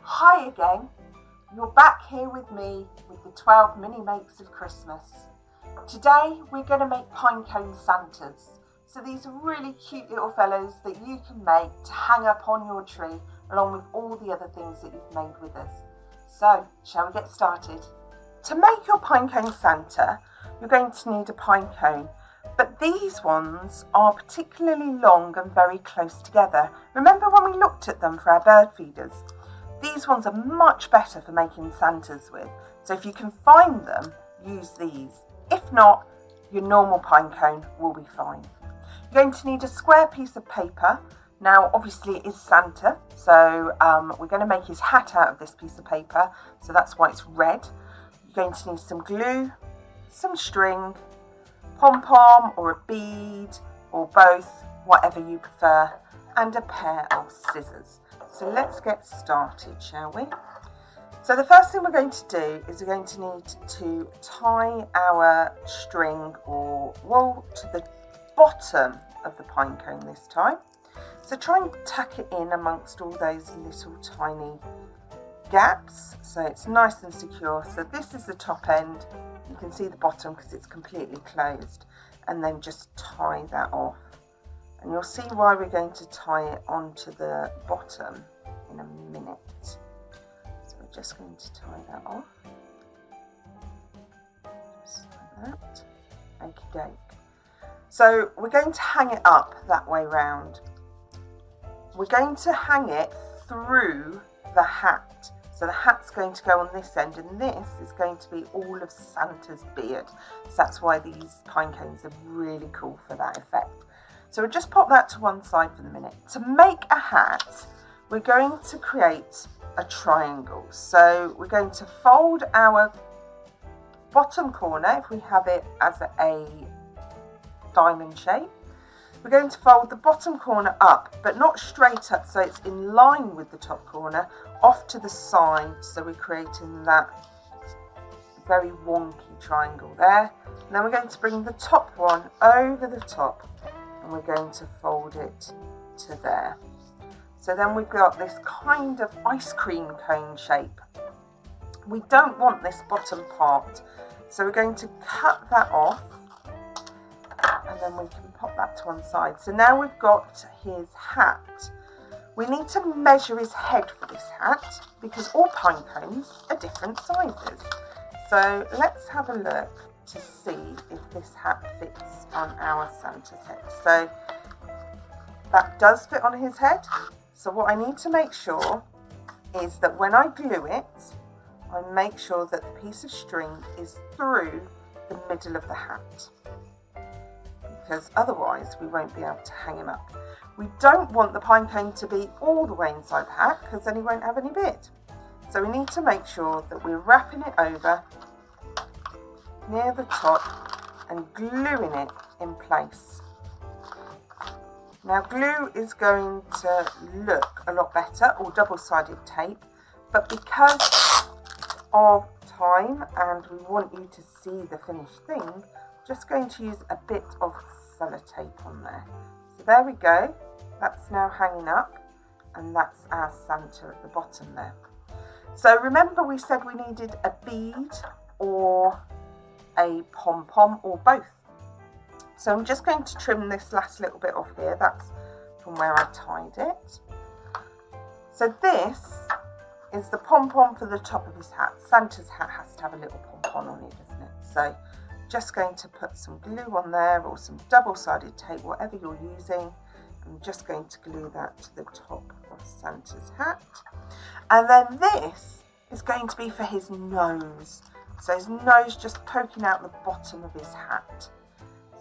Hi again, you're back here with me with the 12 mini makes of Christmas. Today we're going to make pinecone Santas. So these are really cute little fellows that you can make to hang up on your tree along with all the other things that you've made with us. So shall we get started? To make your pinecone Santa, you're going to need a pine cone. But these ones are particularly long and very close together. Remember when we looked at them for our bird feeders? These ones are much better for making Santas with. So if you can find them, use these. If not, your normal pine cone will be fine. You're going to need a square piece of paper. Now obviously it is Santa, so we're going to make his hat out of this piece of paper. So that's why it's red. You're going to need some glue, some string, pom-pom or a bead or both, whatever you prefer, and a pair of scissors. So let's get started, shall we? So the first thing we're going to do is we're going to need to tie our string or wool to the bottom of the pine cone this time. So try and tuck it in amongst all those little tiny gaps so it's nice and secure. So this is the top end. You can see the bottom because it's completely closed, and then just tie that off. And you'll see why we're going to tie it onto the bottom in a minute. So we're just going to tie that off. Just like that. Okie doke. So we're going to hang it up that way round. We're going to hang it through the hat. So the hat's going to go on this end, and this is going to be all of Santa's beard. So that's why these pine cones are really cool for that effect. So we'll just pop that to one side for the minute. To make a hat, we're going to create a triangle. So we're going to fold our bottom corner, if we have it as a diamond shape. We're going to fold the bottom corner up, but not straight up, so it's in line with the top corner, off to the side. So we're creating that very wonky triangle there. And then we're going to bring the top one over the top, and we're going to fold it to there. So then we've got this kind of ice cream cone shape. We don't want this bottom part, so we're going to cut that off, and then we can pop that to one side. So now we've got his hat. We need to measure his head for this hat because all pine cones are different sizes. So let's have a look to see if this hat fits on our Santa's head. So that does fit on his head. So what I need to make sure is that when I glue it, I make sure that the piece of string is through the middle of the hat, because otherwise we won't be able to hang him up. We don't want the pine cone to be all the way inside the hat because then he won't have any beard. So we need to make sure that we're wrapping it over near the top and gluing it in place. Now glue is going to look a lot better, or double-sided tape, but because of time and we want you to see the finished thing, just going to use a bit of sellotape on there. So there we go, that's now hanging up, and that's our Santa at the bottom there. So remember we said we needed a bead or a pom-pom or both. So I'm just going to trim this last little bit off here. That's from where I tied it. So this is the pom-pom for the top of his hat. Santa's hat has to have a little pom-pom on it, doesn't it? So just going to put some glue on there, or some double-sided tape, whatever you're using. I'm just going to glue that to the top of Santa's hat. And then this is going to be for his nose. So his nose just poking out the bottom of his hat.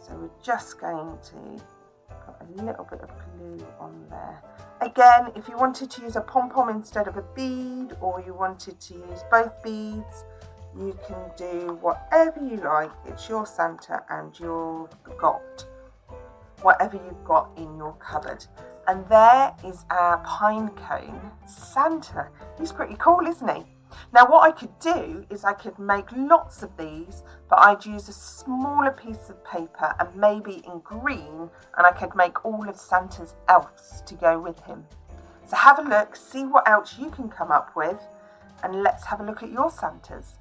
So we're just going to put a little bit of glue on there. Again, if you wanted to use a pom-pom instead of a bead, or you wanted to use both beads, you can do whatever you like. It's your Santa, and you've got whatever you've got in your cupboard. And there is our pine cone Santa. He's pretty cool, isn't he? Now what I could do is I could make lots of these, but I'd use a smaller piece of paper and maybe in green, and I could make all of Santa's elves to go with him. So have a look, see what else you can come up with, and let's have a look at your Santas.